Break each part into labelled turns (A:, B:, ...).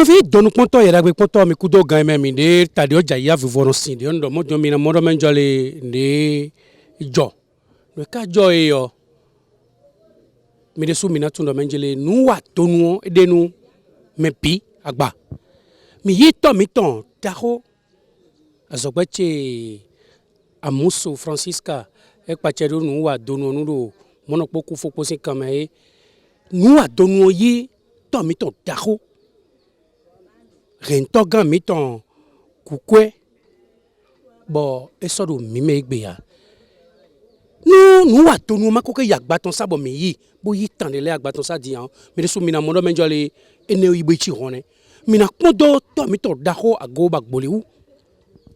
A: vi donu ponto era gbe ponto mi kudo gan me mi de tadi oja ya vivoro sin de ndo mojo mi na modo menjole de jo no ka jo e yo mi de su mi na tundo menjele nu wa tonu de nu me pi agba mi yito mi ton taho azogbeche amuso Francisca e pacheru nu wa donu nu do mono poku foko sin kame nu wa donu yi to mi ton taho rentogan mi ton kukwe bo eso do mi me gbe ya nu wa tonu ma ko ke yagba ton sabo mi yi bo yi tan de le agba ton sa di an mi de so mi na modo menjole ene ibe chi hone mi na podo to mi to daho ago ba gboliwu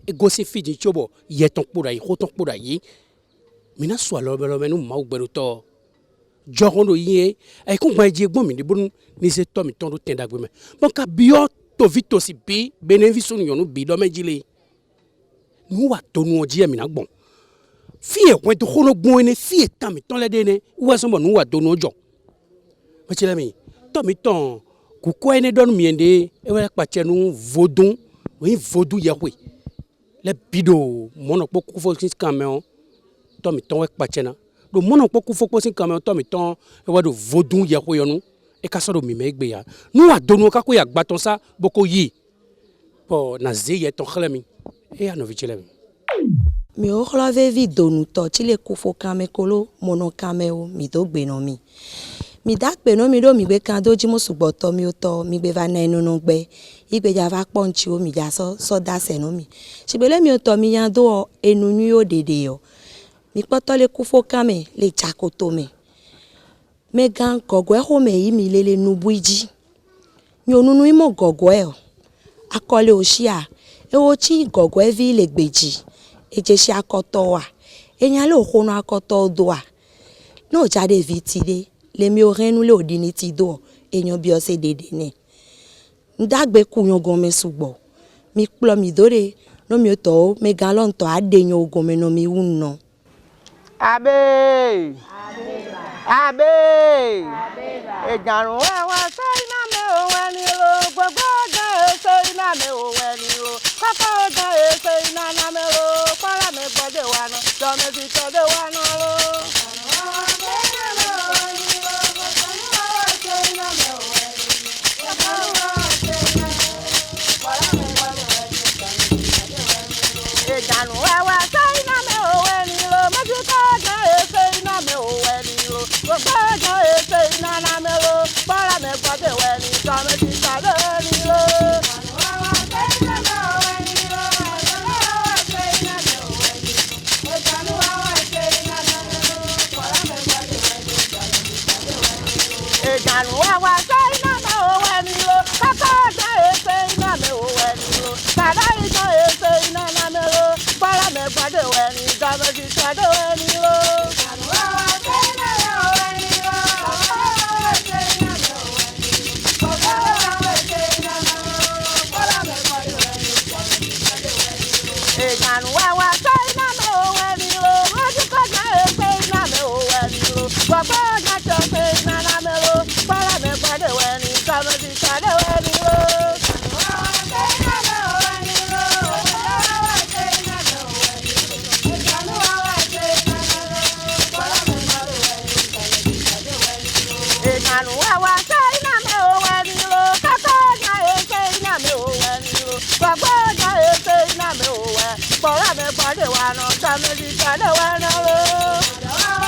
A: e go se fiji chobo ye ton pura yi ho ton pura yi mi na so lo belo menu ma ugbero to johondo yi e ko gba je gbon mi de bonu ni se to mi ton do tenda gbe me bon ka bio to vito si bi beneficio ni yonu bi do mejile nu wa tonu oji e mi na gbon fi e kwento hono gbon ene fi e tan mi ton le de ne wa so mo nu wa tonu ojo ma chile mi to mi ton kuko ene don mi ende e wa pa chenu vodun wi vodu ye we le bido mono poku fo sin kameo to mi ton we pa chena do mono poku fo sin kameo to mi ton e wa do vodun ye we yonu e ka so do mi me gbe ya nu wa donu ka ko ya gba ton sa boko yi po na ze ye ton khlemi e ya no vi chile
B: mi o khlove vi donu to chile ku fo kame kolo mono kameo mi do gbe no mi mi da pe no mi do mi gbe kan doji mo sugbo to mi o to mi gbe va na enu no gbe igbe ja va ponchi o mi ja so da se no mi sibele mi o to mi yan do enu nu yo dede yo mi poto le ku fo kame le jakoto me me gan gogo e ho me yi mi lele nu buiji mi onunu imo gogo e o akole o shia e o chi gogo e vi le gbeji e je shi akoto wa eyan le o no akoto do wa no jade vi ti de le mi o renu le odini ti do eyan bi o se dede ne ndagbe ku yan gon me sugbo mi plo mi dore no mi o to me gan lon to ade yan ogun me no mi wunno
C: abe abe ejarun wa sai na me o wani lo gbogbo ga sai na me o wani lo koko ga sai na me lo para me gbode wa no do me ti to de wa no lo ejarun wa sai na me o wani lo me ti ko ga sai na me o wani lo gbogbo ga sai na me lo para me gbode wa ni do me ti to de wani lo ejarun wa sai na me o wani lo koko ga sai na me o wani lo kada ito sai na me lo para me gbode wa ni do me ti to de wani lo ejarun wa sai na me o wani lo oju ko ga sai na me o wani lo gbogbo ga to sai na me lo para me gbode wa ni do me ti to de wani lo ejarun wa sai na me o wani lo koko ga sai na me o wani lo gbogbo ga sai na me o wa para me gbode wa no do me ti to de wani lo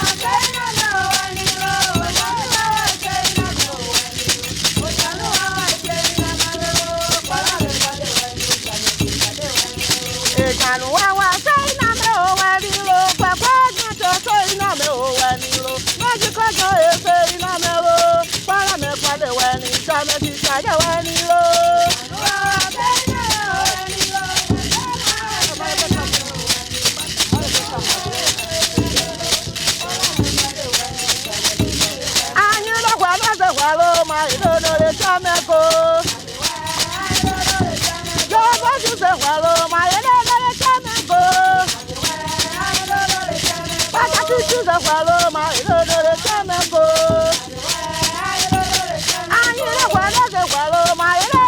C: ejarun wa sai na me o wani lo gbogbo ga to sai na me o wani lo moju ko ga sai na me lo para me gbode wa ni do me ti to de wani lo anyi lo gwa na se gwa lo ma ido no le chame ko yo bo ju se gwa lo ma ido no le chame ko pata tu se gwa lo ma ido no le chame ko anyi lo gwa na se gwa lo ma ido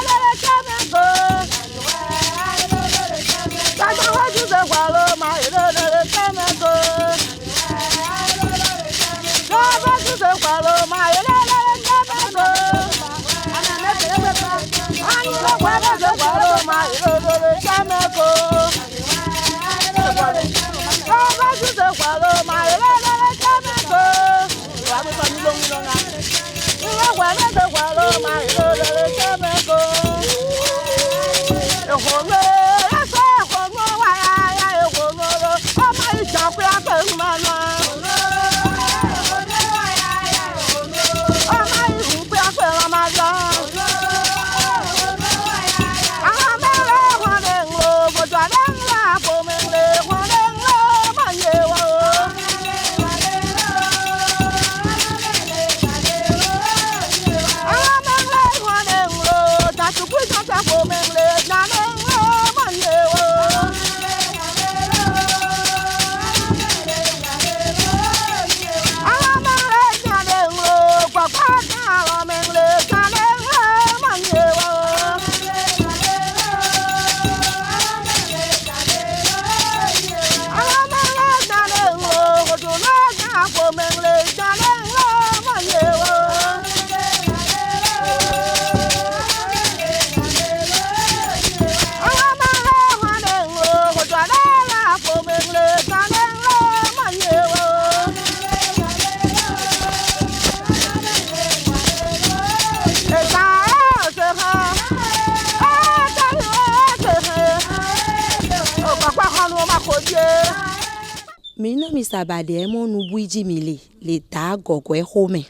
B: Mina mi sabade mo nu buiji mi le ta gogwe home.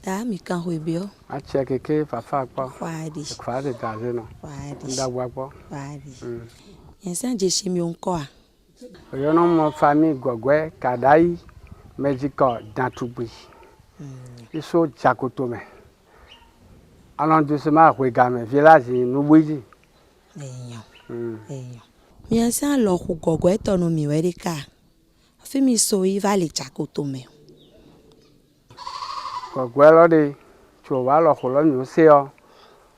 B: Ta mi kan hwebio.
D: A check ke papa kwa.
B: Kwadi.
D: Kwadi gaze no.
B: Kwadi.
D: Ndagwa kwa.
B: Kwadi. Yensan je shimi onko a.
D: Yo no mo famille gogwe kadai medical dantugbi. Iso jakotome. Alon doucement hwegame village nu buiji.
B: Eyo. Mi yensan lo hu gogwe to no mi werika. Fi mi so i vale jakotome.
D: Gogwe de cho wa lo ko lo nyu se o.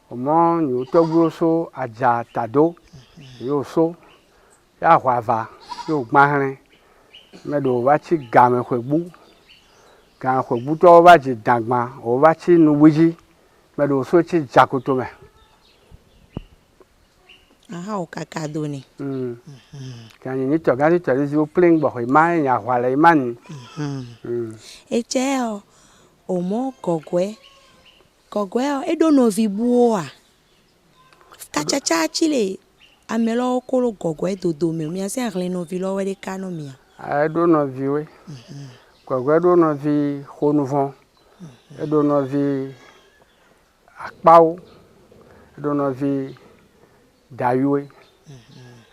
D: Omo nyu togbo so aja tado. Yo so ya hwava yo gbahrin medo wa chi game hwegbu kan hwegbu to wa ji dagba o wa chi nu buji medo so chi jakoto me
B: Aha o kakado ni.
D: Kan ni to ga ti tere si o pling bo ma ya hwale man.
B: Eche o mo gogwe edo no vibuo a. Kachacha chile amelo kolo gogwe dodo me mi ase arle no vilo we de kano mi.
D: I don't know vi. Gogwe do no vi honuvon. E do no vi akpao. E do no vi dayuwe.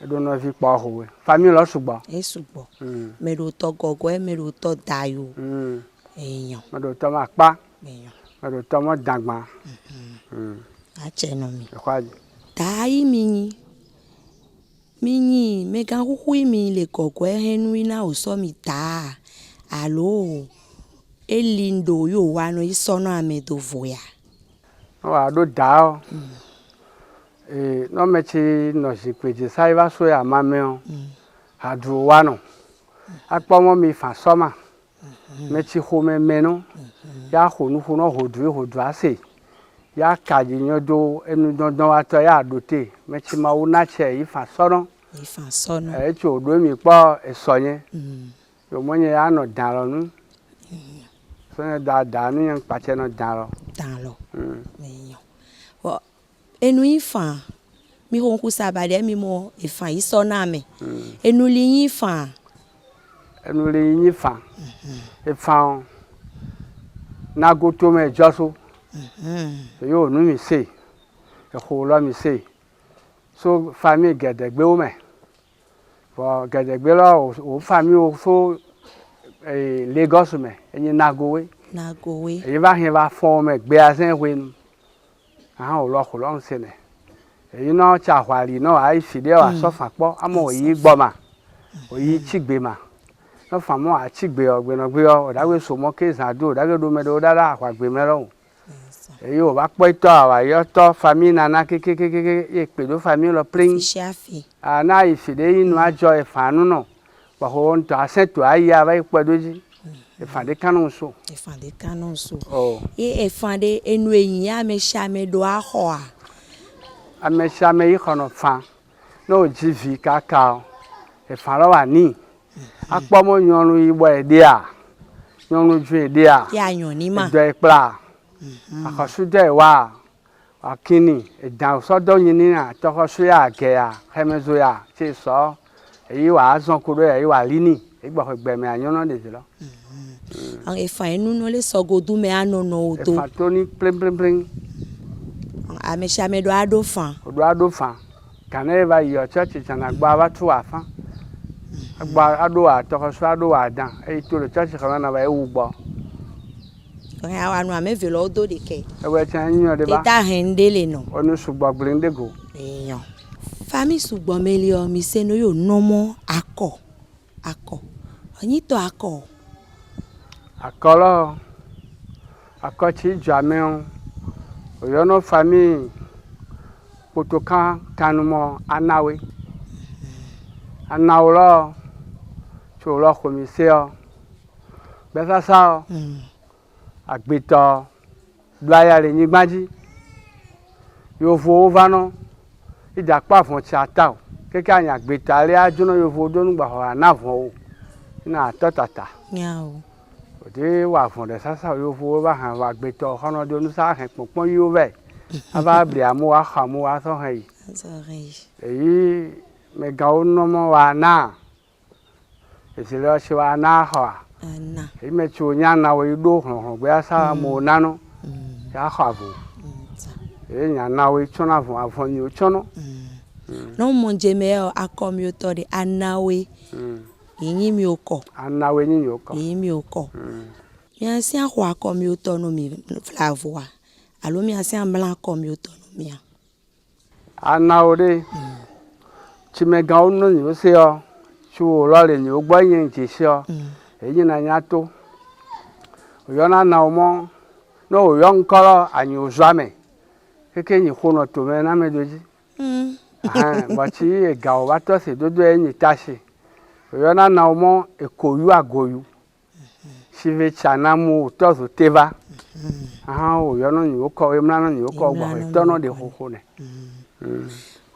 D: E do no vi pahowe. Famille lo sugbo.
B: E sugbo. Me do to gogwe, me do to dayu. Eyan.
D: Me do to akpa.
B: Eyan.
D: Me do to mo dagba.
B: Ache no mi.
D: E kwaji.
B: Tai minyi mega huhui mi le gogwe henui na oso mi ta. Alo. Elindo yo wano isono amedo voya.
D: Wa do dao. No mechi no jikweji saiva so ya mameo. Adu wano. Akpa mo mi fa soma. Mechi home meno. Ya honu hodu ase. Ya kaji nyodo enu dondon ato ya dote. Mechi ma unache ifa sono.
B: Ifa sono.
D: Echi odo mi po esonye. Yo monye ya no dalo nu. So da nu yang pache no dalo.
B: Dalo. Eyan. Wo enu ifa mi hon ku sabade mi mo ifa isona me. Enu li ifa.
D: Enu li ifa. Ifa na go to me joso. Yo nu mi se. E ho lo mi se. So famille gedegbe o me. For gedegbe lo o famille o so Lagos me enyi nagowe. E va hin va fo me gbe asen we nu. Aha o lo ko lo nse ne. E no cha hwari no ai fide wa so fa po amo yi gbo ma. O yi chigbe ma. No fa mo a chigbe ogbe no gbe o da we so mo case ado da ge do me do dada akwa gbe me ro. E yo ba po ito awa yo to famille nana kekekeke e pe do famille lo pling. Na ifide inu ajo e fanu no. Ba ho nto aseto aya ba ipo doji. E fande kanon so.
B: E fande enu eyin ya me sha me do aho a.
D: ame sia ame yi xɔnɔ fa ne wòdzi vi kaka efa lɔ wòa ní akpɔ mo nyɔnu yibɔ ɖia nyɔnuvi ɖia
B: ya nyɔni ma
D: edɔ kpla akɔsudɔ wa akini edan sɔdɔ nyini na tɔkɔsu ya gɛya xɛmɛzo ya tse sɔ eyi wà azɔ ko ɖo eyi wà lini egbɔ xɔ gbɛmɛ anyɔnɔ de zi lɔ.
B: efa enu no le sɔgodu me anono wo do
D: efa to ni plenplenplen.
B: ame sia ame ɖo aɖo fa
D: Odo aɖo fa gane va yi ɔtsɔtsi tsana gbɔ ava tu wà fa agbɔ aɖo wà tɔkɔsu aɖo wà dan eyi to le tsɔtsi xɔmɛ na va ewu gbɔ
B: awa nu ame ve le wo do ɖeke
D: ewɔ tsɛ nyɔ de ba
B: eta hɛn ɖe le nɔ
D: ɔnu sugbɔ gble ŋde go
B: eyɔn fami sugbɔ me li mi se no yo nɔmɔ akɔ onyitɔ akɔ
D: akɔlɔ akɔtsi dzɔamewo oyɔnɔ fami kotoka kanumɔ anawe anawo lɔ tso lɔ xomiseɔ gbɛsasao agbetɔ blaya le nyigba dzi yovowo va nɔ idza kpɔ avɔ tsi ata o keke anyi agbetɔ ale adzɔ nɔ yovowo do nugbaxɔ ana avɔ o yina atɔ tata
B: nyawo
D: òde wà avɔ ɖe sasa yovowo va hã wà agbetɔ xɔnɔ do nusa hɛ kpɔkpɔ yiwo vɛ ava bli amewo axɔ amewo azɔ hɛ yi eyi megawo nɔmɔ wa na esi le ɔsi wa na xɔa
B: ana
D: eyi me tsi wonya na wo yi ɖo hlɔhlɔ gbe asa amewo nanɔ ya xɔ avɔ eyi nya na wo yi tsɔna avɔ nyi wo tsɔnɔ
B: no monje me akɔ mi tɔ de anawe yinyi mi kɔ
D: anawo nyi yiwo kɔ
B: yinyi mi kɔ miasi axɔ akɔ mi tɔ no mi flavoa alo miasi amla akɔ mi tɔ no mia
D: anawo de tsimegãwo nɔ nyiwo seɔ tsi wo lɔ le nyiwo gbɔ nye ŋdzi seɔ eyi na nya to oyɔna anawo mɔ ne oyɔ ŋkɔ lɔ anyiwo zɔa me keke nyi xɔnɔ tome na me do dzi bɔtsi egawo va tɔ se dodo enyi tasi oyɔna anawo mɔ ekoyu agoyu si ve tsa na mu tɔ zo teva oyɔnɔ nyiwo kɔ emla nɔ nyiwo kɔ gbɔ etɔnɔ de xoxo ne.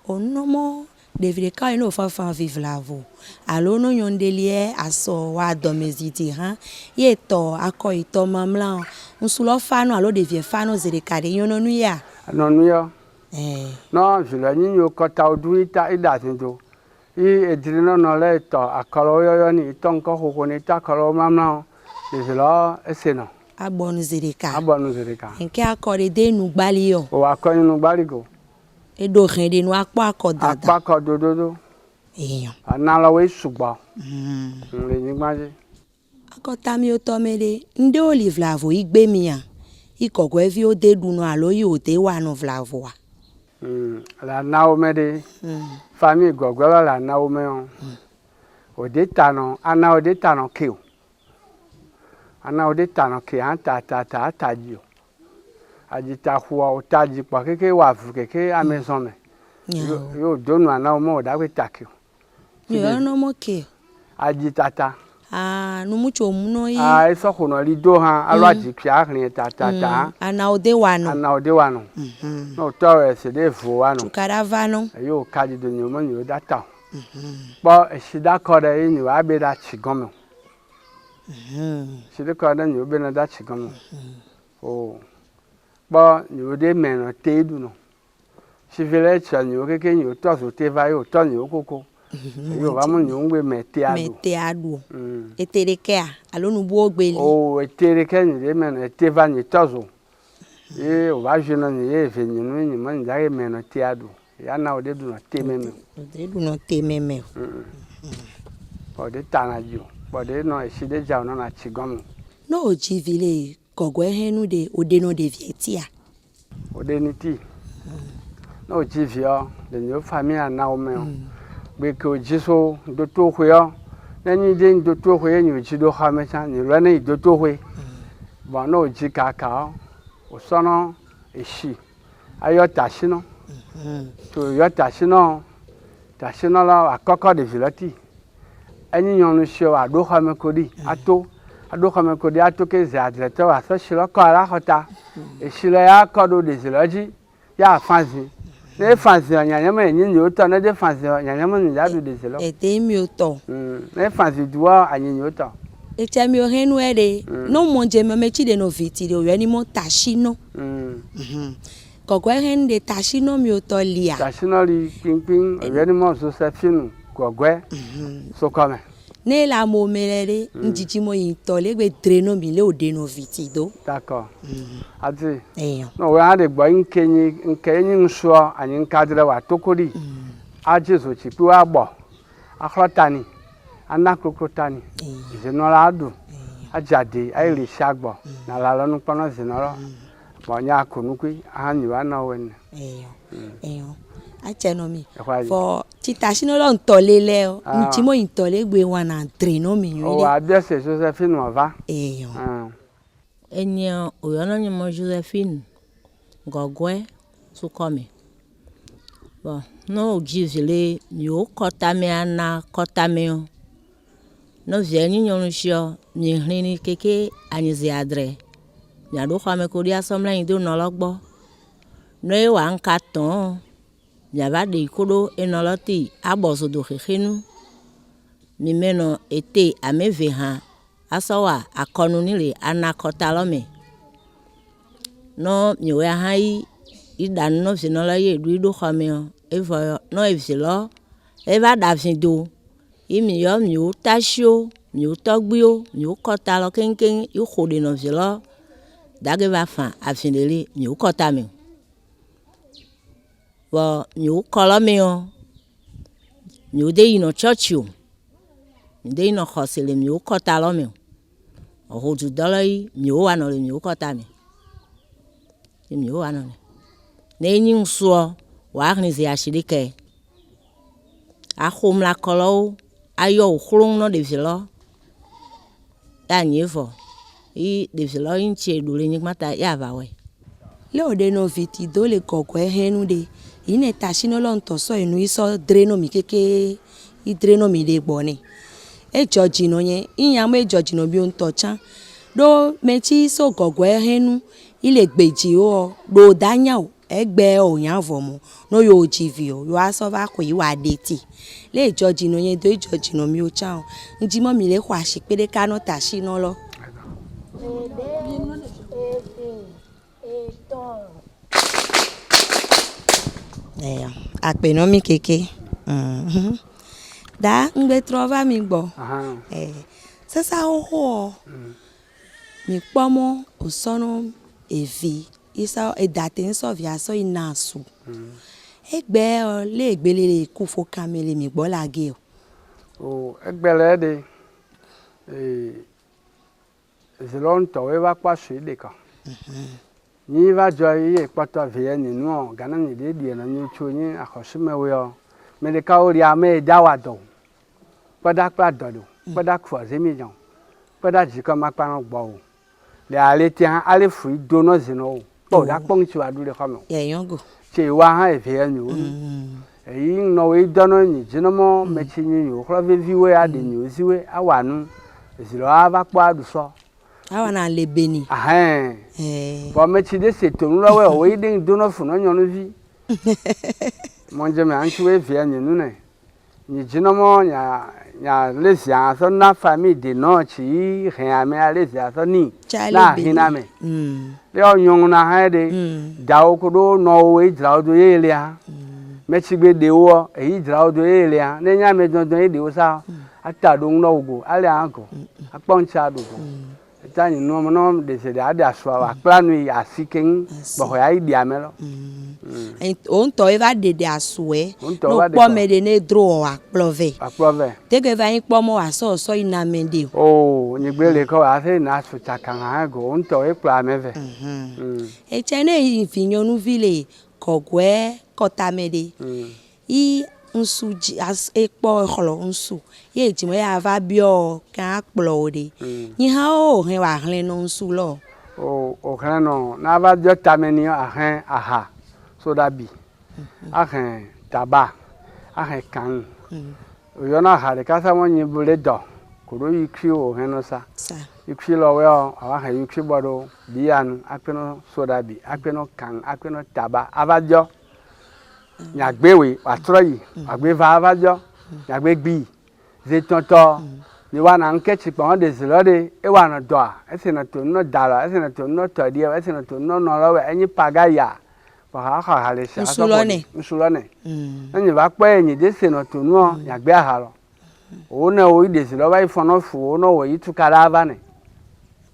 B: onɔmɔ ɖevi ɖeka yi no fafa vivlavo alo no nyɔndelie asɔ wa dɔmezidi hã ye tɔ akɔ yi tɔ mamla nsulɔ fano alo ɖevie fano zi ɖeka ɖe nyɔnu nu ya
D: nɔnu yɔ nɔ vilɔ nyi yiwo kɔta wo du ida zi do yi edri nɔnɔ le tɔ akɔlɔ yɔyɔ ni tɔ ŋkɔ xoxo ne tɔ akɔlɔ mamla ɖevi lɔ ese nɔ
B: agbɔnu zi ɖeka
D: abɔ nu zi ɖeka
B: nke akɔ ɖe de nugbali yɔ
D: o akɔ nyi nugbali go
B: eɖo hɛn ɖe nu akpɔ akɔ dada
D: akpakɔ dododo
B: eyɔn
D: analɔwoe sugbɔ le nyigba dzi
B: akɔta mi tɔ me ɖe ŋɖewo li vlavo yi gbe mia yi kɔkɔeviwo de ɖunu alo yi wo de wa no vlavoa
D: le anawo me ɖe fami gɔgɔ lɔ le anawo me o ode tanɔ anawo de tanɔ ke o anawo de tanɔ ke hã ta ata dzi o adzita xɔa o ta dzi kpɔ keke wɔ avu keke amezɔn me yo do nu anawo me o da gbe ta ke o
B: yɔnɔ mɔ ke
D: adzitata
B: numutso munɔ yi
D: esɔ xɔnɔ li do hã alo adzikui ahlẽ tata
B: anawo de wa nɔ
D: anawo de wa nɔ ne o tɔ esi de vo wa nɔ
B: tukada va nɔ
D: eyi o ka dzido nyiwo me nyiwo da ta o kpɔ esi da kɔ ɖe ye nyiwo abe da tsi gɔme o esi de kɔ ɖe nyiwo be na da tsi gɔme o kpɔ nyiwo de me nɔ te ɖu nɔ si vi le tsia nyiwo keke nyiwo tɔ zo te va ye o tɔ nyiwo koko eyi o va mu nyiwo ŋgbe me tea ɖu
B: metea ɖu ete ɖekea alo nubuwo gbeli
D: o ete ɖeke nyi de me nɔ ete va nyi tɔ zo ye o va zi nɔ nyi ye eve nyi nu nyi me nyi da ye me nɔ tea ɖu ya na o de ɖu nɔ te me me
B: o de ɖu nɔ te me me
D: o de ta na dzi o kpɔ de nɔ esi de dza o nɔna tsi gɔme o
B: ne o dzi vi le gɔgɔe hɛnu de o de nɔ ɖevie tia
D: o de ni ti ne o dzi viɔ le nyiwo fami anawo me o gbe ke o dzi so do to xoe ne nyi de do to xoe nyi o dzi do xɔ me tsã nyi lɔ ne yi do to xoe bɔn ne o dzi kaka o sɔnɔ esi ayɔ tasi nɔ to yɔ tasi nɔ la akɔkɔ ɖevi lɔ ti enyi nyɔnu si o aɖo xɔme ko ɖi ato xɔme ko ɖi ato ke ze adretɔ o asɔ si lɔ kɔ la xɔta esi lɔ ya kɔ ɖo ɖevi lɔ dzi ya afa zi Ne fancy nyanyama enyi oto na de fancy nyanyama ni jadu de selo.
B: Ete mi oto.
D: Ne fancy duwa anyi oto.
B: Echa mi ohenu ede. No monje me chi de no viti de oyani mo tashino. Gogo hen de tashino mi oto lia.
D: Tashino li ping oyani mo so safinu gogo. So come.
B: Ne la mo melere njiji mo yin to le gbe dreno mi le ode no viti do.
D: D'accord. Ati.
B: Eyan.
D: No we ade gbo nkenyi nso anyi nkadre wa tokori. Aje so chipi wa gbo. Akhlotani. Anakrokotani. Zenora adu. Ajade ayiri shagbo. Na la lonu pono zenora. Bo nya kunukui ahani wa na wen.
B: Eyan. Acheno mi. For titashino lo ntole le o. Ntimo ntole gbe wa na dreno mi yule.
D: O adese Josephine ova.
B: Eyan.
E: Enyo oyono nyimo Josephine gogwe sukome. Bon, no givele mi o kota me ana kota me o. No vieni nyonshio mi hrini keke anyizi adre. Mi ado kwa me kodi asomla ndo nologbo. No e wa nkaton. Mi abade ikodo enoloti abozo do khenu. Mi meno ete ameve ha. Asawa akonu nile anakota lome. No mi we hai idan no sinola ye duido khameo. Evo no evsilo. Eva davido. Imi yo mi o tashio, mi o togbio, mi o kota lo kenken yu khode no vsilo. Dage va fan afindeli mi o kota me. Bo mi o kola me o. Mi o de ino churchio. Mi de ino khosele mi o kota lo me. Ohodu dolai mi o anole mi o kota me. Mi o anole. Ne nyi nso wa agnizi ashirike. Akhom la kolo ayo khulung no de vilo. Ya nyevo. I de vilo inche dule nyimata ya vawe.
B: Le ode no viti do le gogo henu de. Ine tashino lo ntoso enu iso dreno mi keke I dreno mi de bone. E George no ye inyamo e George no bi onto chan do mechi so gogo henu ile gbeji o do danya o egbe o yan vomo no yo jivi o yo aso va ko iwa deti le George no ye do George no mi o chan njimo mi le kwa shipede kano tashi no lo akpe no mi keke da ngbe trova mi gbo sasa ho mi pomo osono evi isa edate nso via so inasu egbe o le egbelele kufo kamele mi gbo lage
D: o egbele de zelon to we va pa se de ka ni va jo ye pato vie ni no gana ni de die na ni chu ni akosime we o me de ka ori ame dawa do pada pa do pada kwa zemi jan pada ji ka ma pa no gbo le ale ti han ale fu do no zino o da pon ti wa du le kamo
B: ye yongo
D: che wa ha e vie ni o e no we do no ni jino mo me chi ni o kro ve viwe ade ni o siwe awanu ezilo ava pa du so
B: awana le beni
D: bo me chi de se to nlo we o we de do no fu no nyon no vi monje me anchi we vie ni nu ne ni jino mo nya lesia so na famille de no chi ren ame lesia so ni la hina me le o nyong na ha de da o ko do no we dra do ye le ha me chi gbe de wo e dra do ye le ha ne nya me don don e de wo sa ata do no go ale anko apon cha do go tani no no de se da da so wa planu ya siken bo ya idi amelo
B: on to eva de asue no po me de ne dro aplove te ke va yin po mo aso so ina mende
D: o ni gbele ko a se na su chakan ha go on to e pla meve
B: e chene infinyonu vile kogwe kota mede I nsuji as ekpo kholo nsu ye ti mo ya va bio kan plode ni ha o he wa hlen no nsu lo
D: o kan no na va jo tameni ahen aha so da bi ahen taba ahen kan o yo na ha de ka sa won yin bule do ko ro yikri o hen no sa yikri lo we o ahen yikri bodo bi anu apeno so da bi apeno kan apeno taba avajo nyagbe we atroyi agbe va jo nyagbe gbi ze tonto ni wana nkechi pa de zilode e wana do ese na to no dala ese na to no to dia ese na to no no lawe enyi pagaya pa ha ha le sha musulone enyi ba pa enyi de se na to no nyagbe ahalo o na o de zilo ba ifono fu o no wo yitu karava ne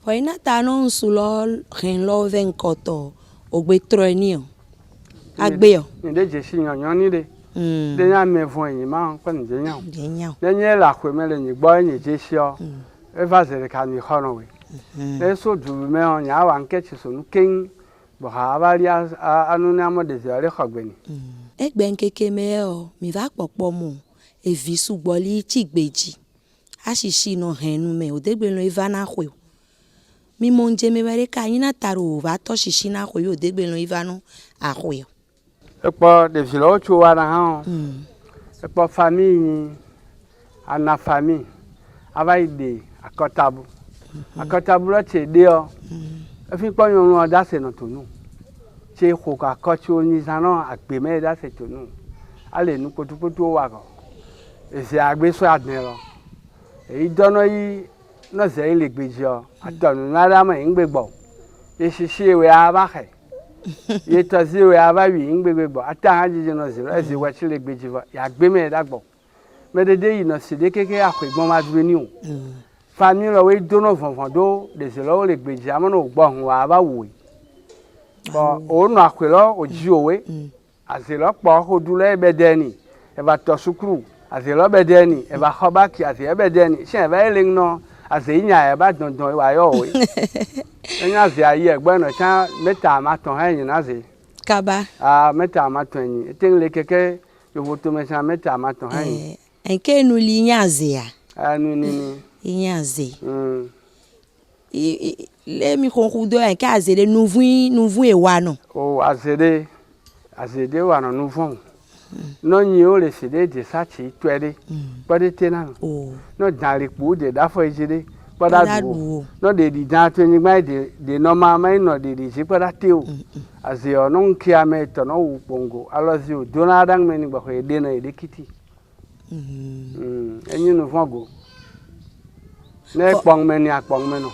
B: o ina ta no nsulo ren lo ven koto ogbe troni o agbe o
D: ni de je si yan ni de de nya me fun enyi ma ko ni je yan de nye la kwe me le ni gbo enyi je si o e va ze ka ni hono we e so du me on nya wa nkechi so nu ken bo ha ba ri anu na mo de ze re khogbe ni
B: egbe nkeke me o mi va popo mu e vi sugboli tigbeji ashishi no henu me o degbe lo ivana khwe mi monje me bare ka yin na taro va to shishi na khwe o degbe lo ivanu akhwe
D: epo de vilo chu wa na ha epo famille ana famille avaide akotabu lo che de o e fi po yun o da se no tonu che ko ka ko chi oni sano agbe me da se tonu ale nu potupotu wa ko ese agbe so adnero e dono yi no se ile gbeji o atonu na da ma ngbegbo e sisi we aba he ye to si we aba wi ngbegbo ata ha jije no se e se wa chile gbeji fa ya gbe me da gbo me de yi no se de keke akwegbon ma dure ni o family lo we dono fonfon do de se lo le gbeji amono gbo hun wa aba wo bo o no akwelo oji owe azelo po hodule bedeni e ba to sukuru azelo bedeni e ba khobaki aze bedeni se ba eling no aze nya e ba dondon wa yo we enya ze aye egbe no cha meta ma ton ha yin na ze
B: kaba
D: meta ma ton yin etin keke yo voto me cha meta ma ton ha yin
B: enke nu li nya ze ya
D: anu ni
B: nya ze le mi konkudo enke azele nouvu e wa no
D: o azede wa no nouvu no nyi o le sede de sachi twede pade tena no dare pu de da fo ejide pada du no de di dan to nyi mai de normal mai no de di pada teo azi o no nki ame to no wu pongo alozi o donadang me ni gba ko de na de kiti enyi no fogo ne pong me ni akpong me no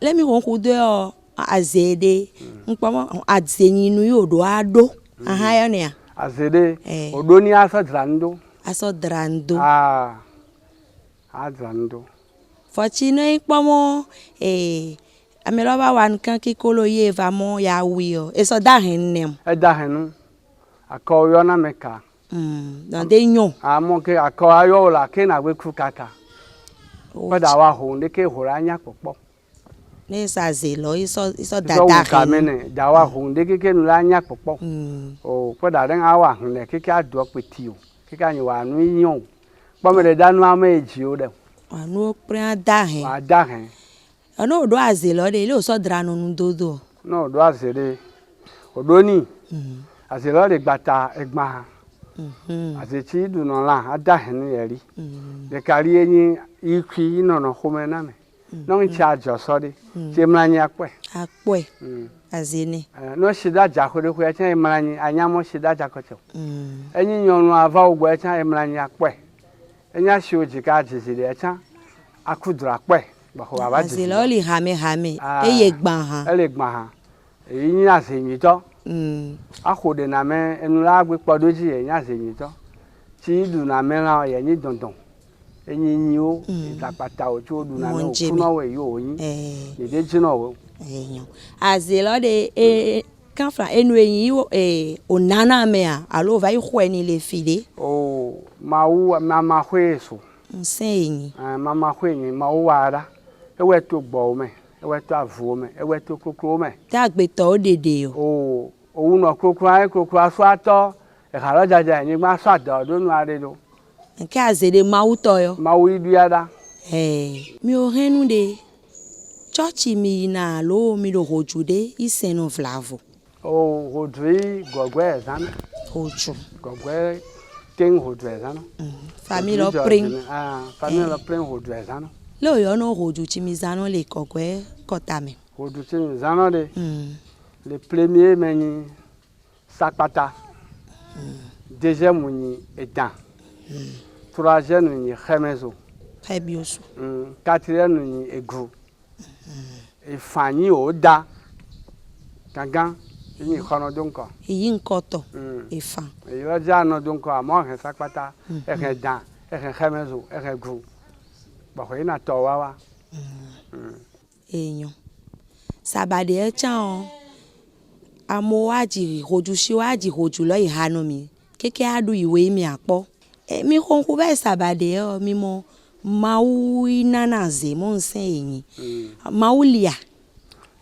B: let me konkudo azede npamo adzenyi nu yo do ado aha ya ne
D: azede odoni asodrando adrando
B: fochino npamo ameloba wan kan kikolo ye va mo ya wi o eso da hen nem
D: e da henu akoyo na meka
B: na de nyon
D: amo ke akoyo la ke na we ku kaka pada wa ho de ke ho anya popo
B: ne sa zelo iso dada
D: ka mene dawa hunde ke nu la nya popo o pada den awa hunle ke ka do peti o ke ka ni wa nu yin po me de danu ama eji o de
B: anu pre da hen
D: wa da hen
B: ono do azelo de ile so dranu nu dodo
D: no do azere odoni azelo de gbata egba azechi du no la ada hen yeri de kari yin ikwi no no home na me no charge sorry je mlanyi akwe
B: azene
D: no shida jakore ko echen mlanyi anyamo shida jakocho enyi nyonu ava ugbo echen mlanyi akwe enya shi oji ka jizire echen akudura akwe ba ho aba jizire
B: azele oli hame eye gban ha
D: eyin asenyi to akode na me enu la gbe podoji eyin asenyi to ti du na me la ye ni dondon enyi o itapata ojo du na no kuno we yo yin de jino wo
B: azelo de kanfra enu eyin onana me alo va ihwe ni le fide
D: mama hweso
B: nsenyi
D: mama hwenyi mawara ewe to gbo me ewe to avu me ewe to kokro me
B: dagbe to dede
D: o owu no kokro aso ato e haro jaja ni gba so ado do nu are do
B: nke azede mauto yo
D: mawu iduada
B: mi o henu de churchi mi na lo mi do hojude isenu vlavo
D: hodri gogwe zan
B: hoju
D: gogwe ting hodwe zan
B: family of pring
D: family of pring hodwe zan
B: lo yo no hoju chimizano le gogwe kotame
D: hoju chimizano de le premier meni sakpata. Deuxième ni edan. Troisième ni xemezo.
B: Très bien sou.
D: Quatrième ni egu. Et fani oda. Gangan ni kono donc.
B: Iyi nkoto. Efa.
D: Et là déjà no donc à moi sakpata, et dan, et xemezo, et egu. Ba ko ina to wawa.
B: Eyan. Sabade e chan amo waji roju si waji roju lo ihanu mi. Keke adu iwe mi apo. Mi konku be sabade o mi mo mau inanaze mo nsen eyin. Mau lia.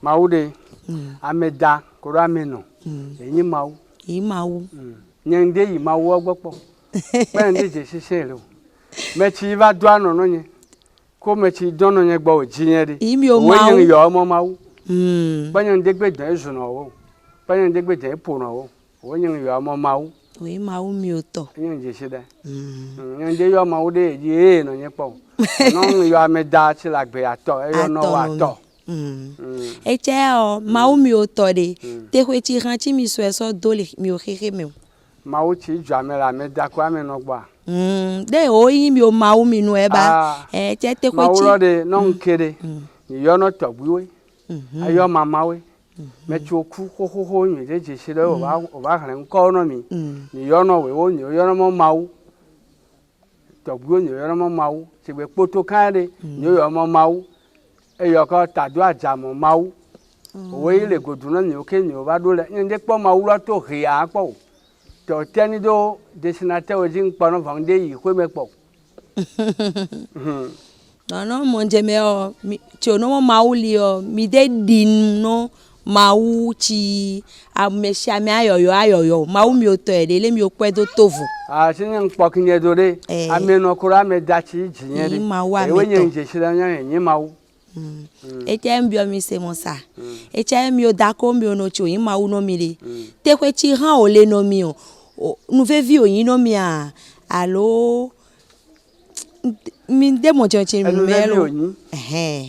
D: Mau de. Ameda ko rameno. Eyin mau.
B: Yi mau.
D: Nyende yi mau ogbopo. Pe ndi je sise lo. Mechi va do ano no yin. Ko mechi dono yen gbo ojiyen ri.
B: Imi o mau.
D: Wo yin yo omo mau. Banyan de gbedan ezuno wo. Banyan de gbedan epo no wo. Wo yin yo omo mau.
B: We mau mi o to.
D: Yin je se da. Nyende yo mau de ye no yen po. No yo ameda ti la gbe ato, e yo no wa to.
B: Eche o mau mi o to de. Te kwe ti ranti mi so eso dole mi o keke mi.
D: Mau ti ju amela ameda ko ameno gba.
B: De o yin mi o mau mi nu e ba. Che te kwe ti.
D: Mau lo de no nkere. Ni yo no to gbiwe. Ayo mama we. Me chu ku ho mi de je se o ba kan ko no mi. Ni yo no we o ni yo no mo mau. To gbiwe ni yo no mo mau. Se gbe poto kan de ni yo mo mau. Eyo ko tadu aja mo mau. Owe ile goduna ni o ke ni o ba do le. Ni de po mau lo to ri a po. To teni do destinateur o jin pa no vande yi ko me po.
B: No monje me o ti ono mo mau li o mi de din no mau ti amesha me ayoyo mau mi o to ede le mi o pe do tovu.
D: Sin npo kinye do re ameno kura me dachi jinye re. Ewe nyen je shira nyen yin mau.
B: Eche mbio mi se mo sa. Eche mi o dako mi o no chi o yin mau no mi re. Te kwe ti han o le no mi o. Nu ve vi o yin no mi a. Allo mi de mo je mi melo.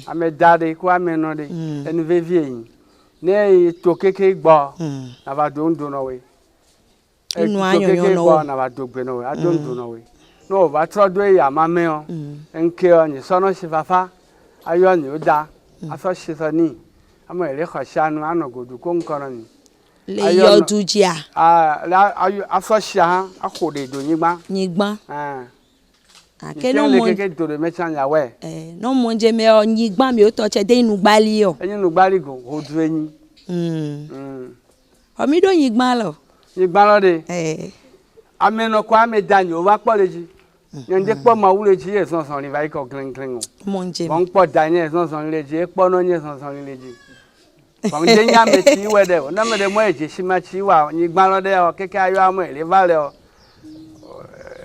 D: Amedade ko ameno de. Enu ve vi yin. Ne to keke gbo na ba do no we.
B: Inu anyo yo
D: no na ba do gbe no we. Adon no we. No ba tro do ya ma me o. Enke o ni so no sifafa. Ayo ni o da. Aso shisa ni. Amo ele kho shanu anogodu ko nkono ni.
B: Le yo dujia.
D: La ayo aso sha akode do nyigba.
B: Nyigba.
D: Ke no mo ke do me chan ya we.
B: No mo nje me o nyigba mi o to che de inu gbali o.
D: Eyin nu gbali go odu eyin.
B: O mi do nyigba lo.
D: Nyigba lo de. Ameno ko amedani o wa po leji. Nyende po mawule ji e son son ri vai ko clean o.
B: Mo nje.
D: Bon po dani e son son leji e po no nye son son leji. Bon de nya me ti we de o na me de mo e je shima chi wa nyigba lo de o keke ayo amo ele vale o.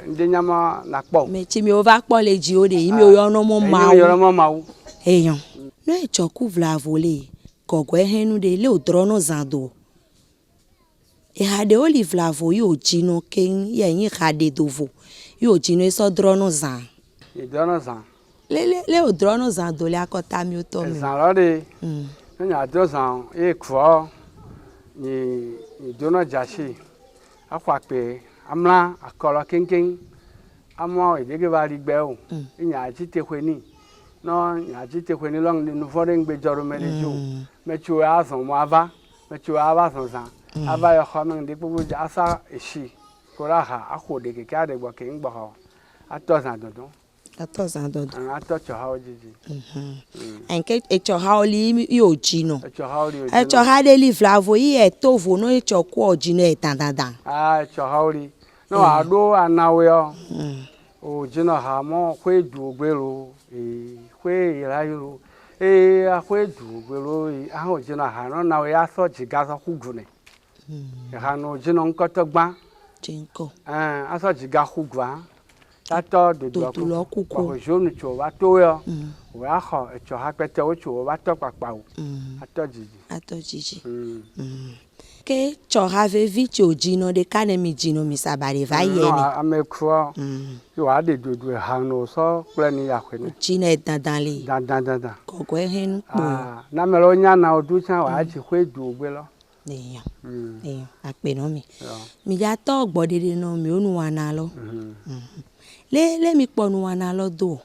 D: Nde nya ma na po.
B: Me ti mi o va po leji o de mi o yo no mo ma o.
D: Yo no mo ma o.
B: Eyan. No e choku vla vole. Kogwe henu de le o drono zando. E hade oli vla vo yo jino ken ye yin hade dovo. Yo jino so drono zan.
D: E drono zan.
B: Le o drono zan do le akota mi o to mi.
D: Zan lo de. Nya drono zan e kwo ni drono jashi. Akwa pe amla akolo kinkin. Amo e de ba ri gbe o. Nya ji te kweni. No nya ji te kweni long ni foreign gbe joro me de jo. Me chu a son mo ava. Me chu ava son zan. Ava yo khamen de bubu asa eshi. Koraha akode ke ka de gbo ke ngbo ho. Ato zan dodon.
B: Ato zan dodon.
D: Ato cho ha ojiji.
B: Enke e cho ha oli yo jino.
D: E cho ha oli yo.
B: E cho ha de li flavo yi e tovo no e cho ko jino e tandandan.
D: E cho ha oli. No ado anawe o. O jino ha mo kwe du ogbero kwe irayo. Akwe du ogbero a o jino ha no na we aso jiga so kugune. Ha no jino nkoto gba.
B: Jinko.
D: Aso jiga kugwa. Tato do
B: lo kuko.
D: Ko jonu cho wa to yo. We a kho e cho ha pete o cho wa to papa o. Ato jiji.
B: Ato jiji. Ke cho ha ve vi cho jino de kane mi jino mi sabare va ye ni.
D: No amekro. Yo ade do ha no so plani ya kwe ni.
B: Jino e dandan le.
D: Dan.
B: Kogwe hen po.
D: Na me lo nya na odu chan wa ji kwe du ogbe lo.
B: èèyàn àpè náà mi mi já tọ́ gbọ́dẹ̀dẹ̀ náà mi ò nu wa náà lọ lé mi pọ̀ nu wa náà lọ dò.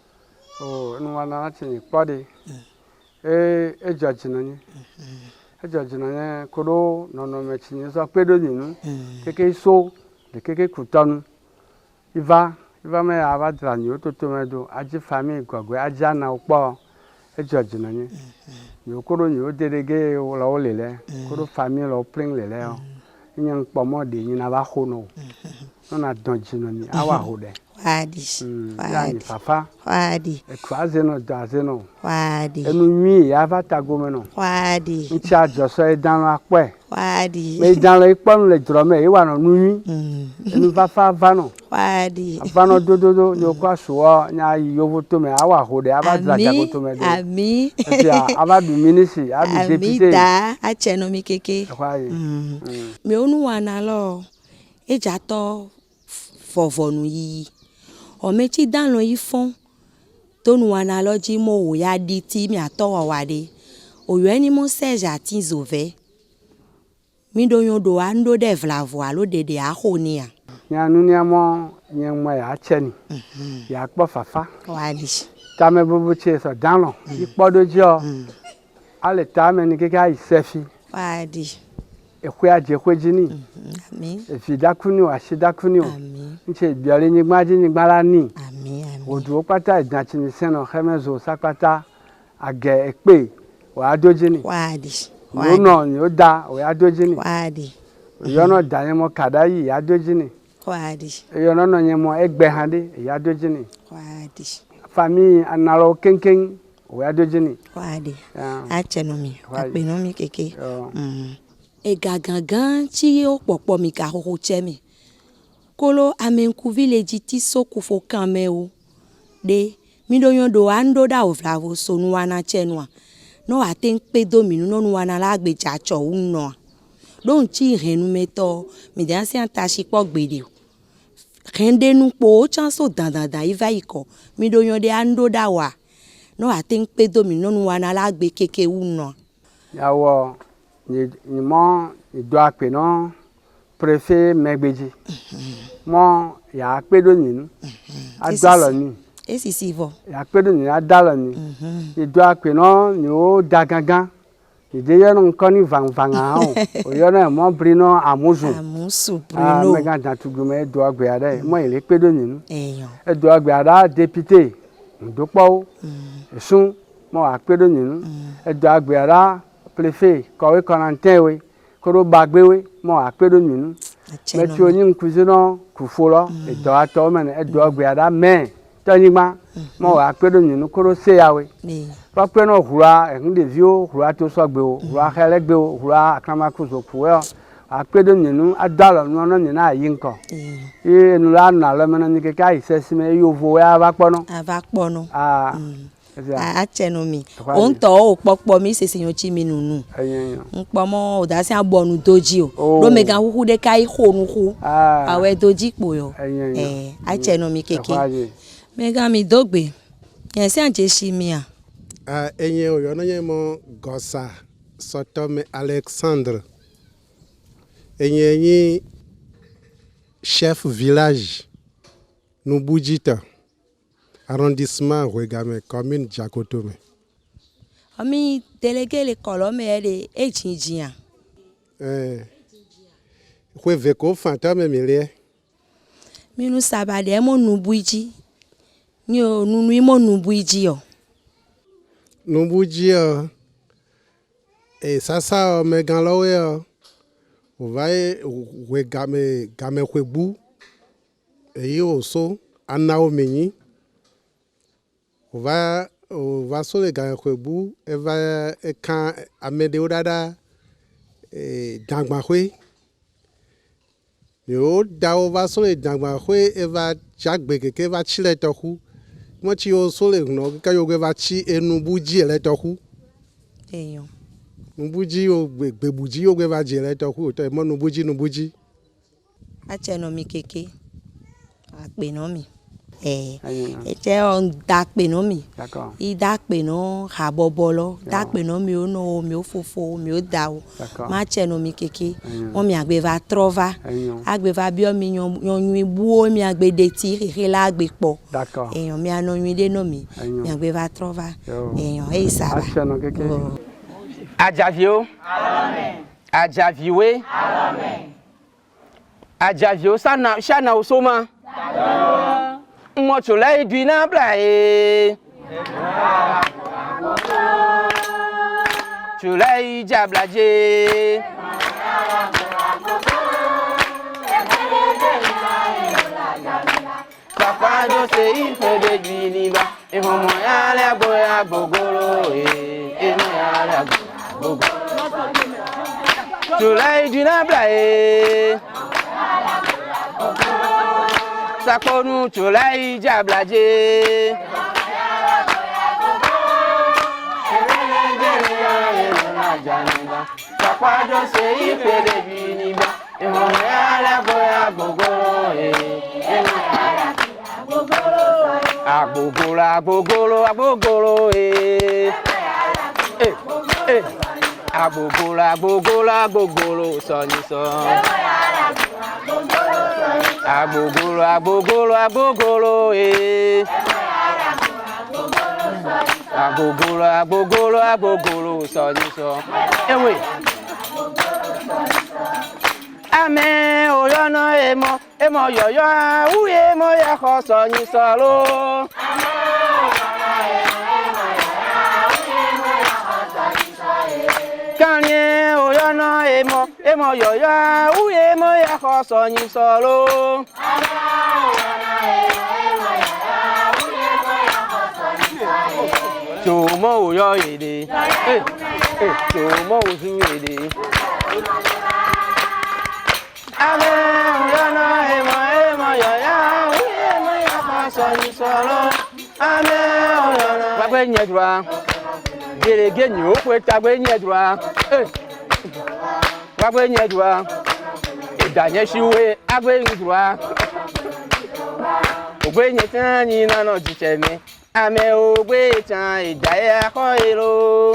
D: nu wa náà ti ní pọ́de ẹ jọ jìnnà yẹn ẹ jọ jìnnà yẹn kóró nọ̀nà mẹ̀tì yẹn sọ pé lónìí nù kéke so lè kéke kù tọ́nu iva mẹ́ àbá dìrà ní o tó tó mẹ́ do ajé fami gbàgbé ajé àná pọ̀ ẹ jọ jìnnà yẹn yòó kóró yìí ó dédé gé lọ́wọ́ lè lẹ́ kóró fami lọ́wọ́ pín lè lẹ́ ọ́ ìyẹn pọ̀ mọ́ de yìí náà bá kó nù nọ́nà dán jìnnà ní àwa hó dẹ̀.
B: Wadi.
D: Yani papa.
B: Wadi.
D: Kwazeno dazeno.
B: Wadi.
D: Enu mi ya va tagomeno.
B: Wadi.
D: Nti ajoso e dan apẹ.
B: Wadi.
D: Me dan lo iponu le juro me e wa no numi. Enu fafa vano.
B: Wadi.
D: Vano dododo ni okwa so nya yovo to me awa ho de aba draja go to me do.
B: Ami.
D: Nti aba du ministry, abi deputy.
B: Ami da a cheno mi keke.
D: Kwaye.
B: Me onu wa na lo e ja to fofonu yi. Ọmẹtí dáná yìí fọ́n tónu wa náà lọ́jí mo wò ya di tí mi àtọ́wọ̀ wa de òyò ẹni mo sẹ́jà tí zòvẹ́ mi dòyún do wa ń do dẹ̀ vlavo alo dèdè àhó ni à.
D: Nyanu ni amo nyemwe ya cheni. Ya kpọ fafa.
B: Wadi.
D: Tame bubu che so dáná. Ikpodo jo. Ale tame ni keke ayi sefi.
B: Wadi.
D: Ekwe aje kwe jini.
B: Àmín.
D: Efi dakuni o ase dakuni o.
B: Àmín.
D: Nche biare ni gbaji ni gbara ni.
B: Àmín. Àmín.
D: Odu pata idanchi ni seno hemezo sakata age ekpe o adoji ni.
B: Wadi.
D: Wono ni o da o adoji ni.
B: Wadi.
D: Yono da yen mo kada yi adoji ni.
B: Wadi.
D: Yono no yen mo egbe hande e adoji ni.
B: Wadi.
D: Fami anaro kenken o adoji ni.
B: Wadi. A cheno mi.
D: Wadi.
B: Àpè no mi keke. Ega gangan tí ó pọ̀pọ̀ mi ka hoho tse mi kolo amenkuvi le dzi so kufo kan me o de mi do yon do an do da o vlavo so nu wana tse nua no wa te pe do mi no nu wana la gbe tsa tso un no don ti renu me to mi dan si anta si po gbede o rende nu po o chan so dandan iva iko mi do yon de an do da wa no wa te pe do mi no nu wana la gbe keke un no
D: Yawo ni mo ido ape no préfet megbeji. Mo ya pedo ni adalo ni.
B: esi si vo
D: Ya pedo ni adalo ni. Ido ape no ni o dagangan. Ide yo no nkoni vangvanga o. O yo na mo brino amuzu.
B: amusu bruno
D: Mega dantugume do agbe ada. Mo ile pedo ni.
B: eyan
D: Edo agbe ada député. Ndopo. Esun mo wa pedo ni. Edo agbe ada préfet kowe konantewe koro bagbewe mo apedo nyunu meti onyi nkuzi no kufolo edo ato mene edo agbeada me tanyigba mo apedo nyunu koro seyawe pape no hura ehunde vio hura to sogbe o hura helegbe o hura akama kuzo kuwe apedo nyunu adalo no nyina ayinko enula na lo mena ni keke aisesime yovo ya bakpono
B: avakpono
D: a
B: cheno mi on to o popo mi sese yan chi mi nunu npo mo o da si abonu doji o lo mega huhu de kai honu hu awe doji po yo a cheno mi keke mega mi dogbe yen si anje shi mi a
F: enye o yo na yen mo gosa sotome Alexandre enye chef village no Budjita arrondissement Ouégamé commune Diakotome.
B: Ami délégué l'école mais de ejinjian.
F: Kwe veko fantame milie.
B: Mi nu sabade mo nubuiji. Ni o nunu mo nubuiji yo.
F: Nubuiji yo. E sasa me ganlowe yo. Ovae Ouégamé game kwebu. E yo so anao menyi. On va sur les gars kwebu eva kan amede odada dangbakhwe yo da o va sur les dangbakhwe eva jagbe keke va chile toku mo chi o sur les no ka yo va chi enubuji ele toku
B: eyan
F: nubuji o gbebuji o va ji ele toku to mo nubuji
B: a cheno mi keke a pe no mi Était on dakpe no mi.
D: D'accord.
B: I dakpe no habobolo, dakpe no mi ono mi ofofo mi odawo. Ma che no mi keke. Mo mi agbe va trova. Agbe va bio mi nyonwi buo mi agbe deti rire la agbe po.
D: D'accord.
B: Et mi anonwi de no mi. Mi agbe va trova. Et ça va.
C: Adjavio. Amen. Adjaviwe. Amen. Adjavio sana usoma. Mo chole duina blae. Chole jablaje. Papa do se ife de duiniba. E homo yale boya gogoro e mo yale gogoro. Chole duina blae. Sakonu chulai jablaje. Sakwado se ifere biniba. Ehonyala boya gogoro Agbogoro agbogoro agbogoro Agbogoro agbogoro agbogoro soniso. Agbogoro agbogoro agbogoro Agbogoro agbogoro agbogoro soniso. Ewe. Ame oyono emo yoyo uye mo ya ko soniso lo. Kanye oyono emo yoyo uye mo ya ko soniso lo. Chomo oyo ede. Chomo ozu ede. Ame oyono emo yoyo uye mo ya ko soniso lo. Ame oyono. Bagbe nyedwa. Gerege ni o kwe tagbe nyedwa. Bagbe nyedwa. Idanye shiwe agbe nyedwa. Ogbe nyetan ni na no jicheme. Ame ogbe tan idaye akoiro.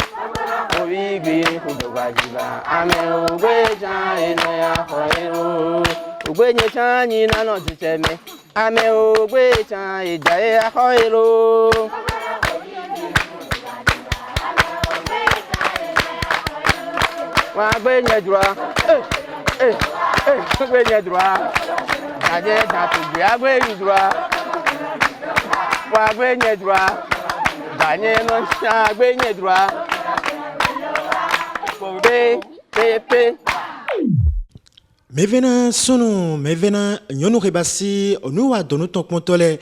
C: Obi gbe kudogbajiba. Ame ogbe tan idaye akoiro. Ogbe nyetan ni na no jicheme. Ame ogbe tan idaye akoiro. Wa gbe nyedwa. Gbe nyedwa. Aje datu bi agbe nyedwa. Wa gbe nyedwa. Banye no sha gbe nyedwa. Pe.
G: Mevena sunu mevena nyonu rebasi onuwa donu tonkmontole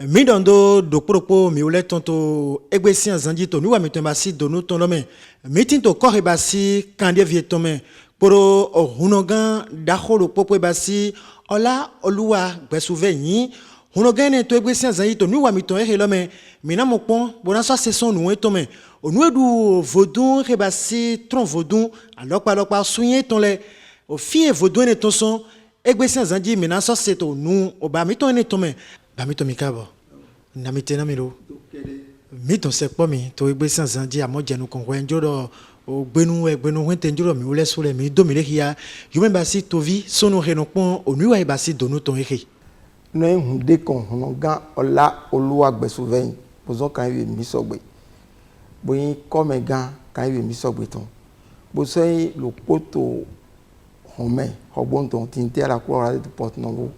G: midondo dokporopo miule tonto egbesi anzandi to nuwa mitembasi donu tonome mitinto korebasi kandie vietome poro hunogan dakholo popo basi ola oluwa gbesuve yin hunogan to egbesi anzandi to nuwa miton ehelome minamopon bona so saison nu etome onuedu vodun rebasi tron vodun alokpa suyen tonle o fie vodun ne tonson egbesi anzandi mina so seto nu oba miton ne tome ba miton mikabo na mitena miro miton sekpo mi to egbesi anzandi amojenu konwe njodo ogbenu wente njuro mi ule sole mi do mi lehia yume basi tovi sonu renopon onuwa e basi donu ton ere
H: no hunde kon honogan ola oluwa gbesuvein bozo kan wi mi sogbe boyin come gan kan wi mi sogbe ton bo sei lo poto home ogbon ton tinte ala ko ra de port novo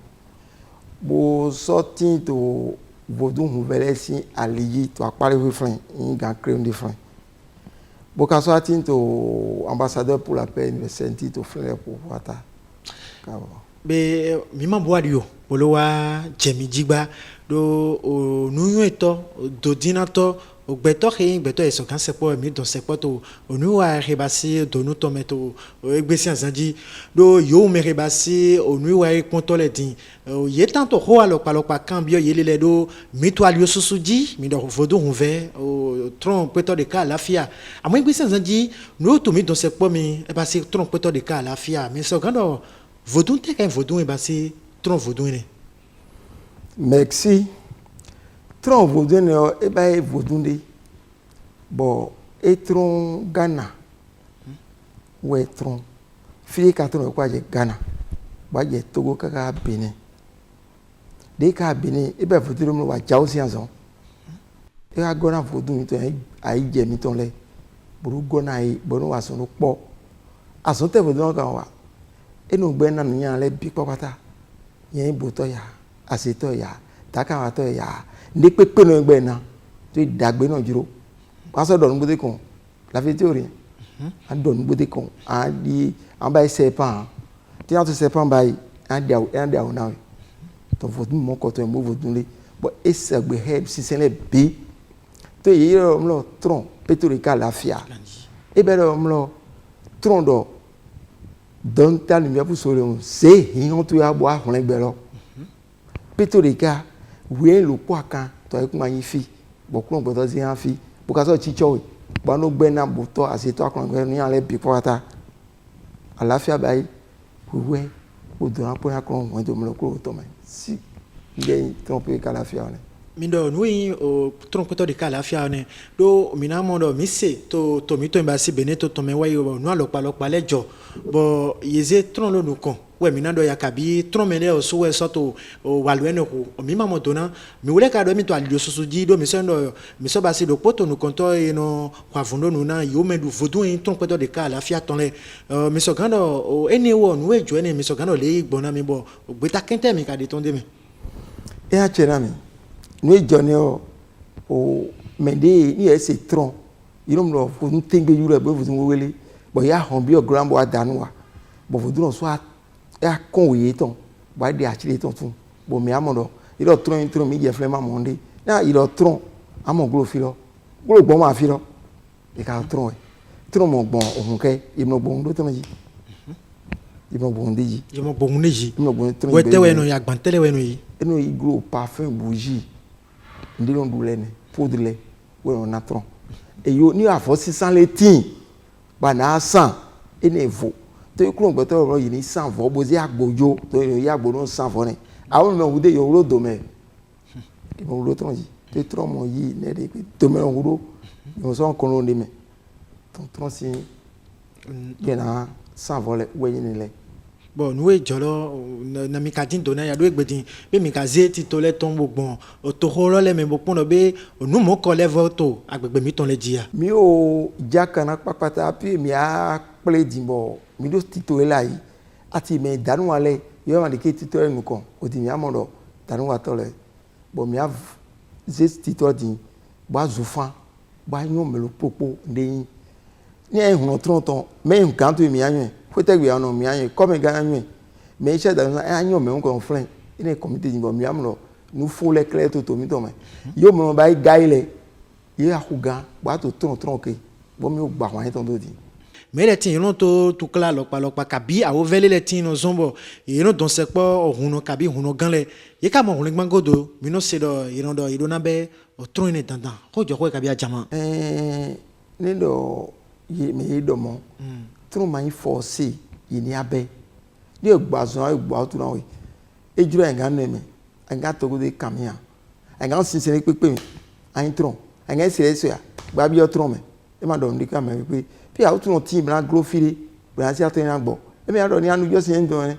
H: bo sorti to vodun huvelesi aliyi to apare refrain in gan crème de frein bo ka sorti to ambassadeur pour la paix université to frère pour wata
G: be mima boadio polowa jemi jigba do nuyu eto do dinato ogbeto he gbeto eso kan sepo mi don sepo to onuwa rebasi do nu tometo egbesi anzandi do yo me rebasi onuwa e kontole din ye tanto ho alopa cambio yelele do mitoalio susuji mi do vodo hunve o tron peto de ka lafia amo egbesi anzandi no to mi don sepo mi e basi tron peto de ka lafia mi so gando vodun te kan vodun e basi tron vodun ne
H: merci tron vodun ne e ba e vodun de bon e tron Ghana ouais tron fille ka tron ko je Ghana ba je Togo kaka Benin de ka Benin e ba vodun mo wa jaw si anzon e ga gona vodun to ai je mi ton le buru gona ai bono wa so no po aso te vodun kan wa enu gbe na nuyan le bi papata yen boto ya aseto ya taka wa to ya ni pepe no gbe na to dagbe na juro paso do ngbode kon la fi theorie an do ngbode kon an di an ba serpent ti an to serpent bai an dia na to vodun mo ko to mo vodun le bo ese gbe head si sen le bi to yi ro mlo tron petorika la fia e be ro mlo tron do don ta lumière pour soleil c'est hin to ya bo ahun egbe lo petorika we lo po kan to e kuma yin fi bo kun bo to si han fi bo ka so chicho bo no gbe na bo to ase to akon gbe ni ale bi pata àlàáfíà báyìí we o do ran po akon won do mo ko to me si nge ton pe ka àlàáfíà ne
G: mindo nui o trompeto de kala fia ne do minamo do mise to mito embasi beneto to menwai o no alopa lejo bo yeze tron lo nukon we minando yakabi tron mele o so we soto o walweno o mimamo dona mi wole ka do mi to alio susuji do mi so basi do poto nu konto eno kwa vundo nu na yo medu vodu en trompeto de kala fia ton le mi so gando o eni wo nu ejo eni mi so gando le igbona mi bo gbeta kente mi ka de ton de mi
H: e a chera mi nous jonne o mende ni ese tron irom lo fo ntengbe yure bo fo wele bo ya hon bi o grambo adanwa bo fo dun so ya kon we ton bo de achire ton tun bo mi amodo iro tron mi je flema monde na iro tron amo glo filo glo gbon ma filo e ka tron mo gbon ohun ke imo gbon do ton ji imo gbon deji
G: imo gbon neji
H: imo gbon tron
G: we tewe no ya gbantele we no yi
H: eno iglo parfum bougie ndilo ndulene poudre we on atron e yo ni afo 600 le tin ba na san ene vo to ikun gbo to ro yi ni san vo bo zi agbojo to ya agbo no san vo ni awon me wude yo ro do me e mo ro tron yi te tron mo yi ne de to me ro yo so kon ro ni me tron si gena san vo le we ni le
G: bon nous jolo na mi kadin dona ya do egbedin be mi kaze ti to le ton gbogbon o to holo le me bopon no be onu mo ko le voto agbegbe mi ton le dia
H: mi o jakana papata pi mi a ple dimbo mi do ti to la yi ati me danu wale yo ma de ke ti to enu kon o di mi amodo danu wa to le bo mi a ze ti to di ba zufan ba yon me lo popo de yin ni e hun tron ton me nkan to mi anyen peut-être on mi anyen comme gagne mais chez dans anyen me on conflent ine comité dimbo mi amlo nous faut les clés to mi to me yo mo ba gaile ye akuga ba to tron ke bo mi o gba wan ton do di
G: mais les tin non to kla lopa kabi a o vele les tin no zombo e no don se po ohun no kabi hun no gan le ye ka mo hun gbangodo mi no se do iron do ido na be o tron ne dandan ko jo ko kabi ajama
H: ne do ye me do mo tron ma forcer yini abe ni ogbazon egbo tu na we ejuro en ga no me en ga to go de kamia en ga sinsere pepe mi an tron en ga sire so ya gba bi o tron me e ma do ndi ka me pe pi a tron team na glofile bra si aten na gbo e me do ni anu jo sin do ne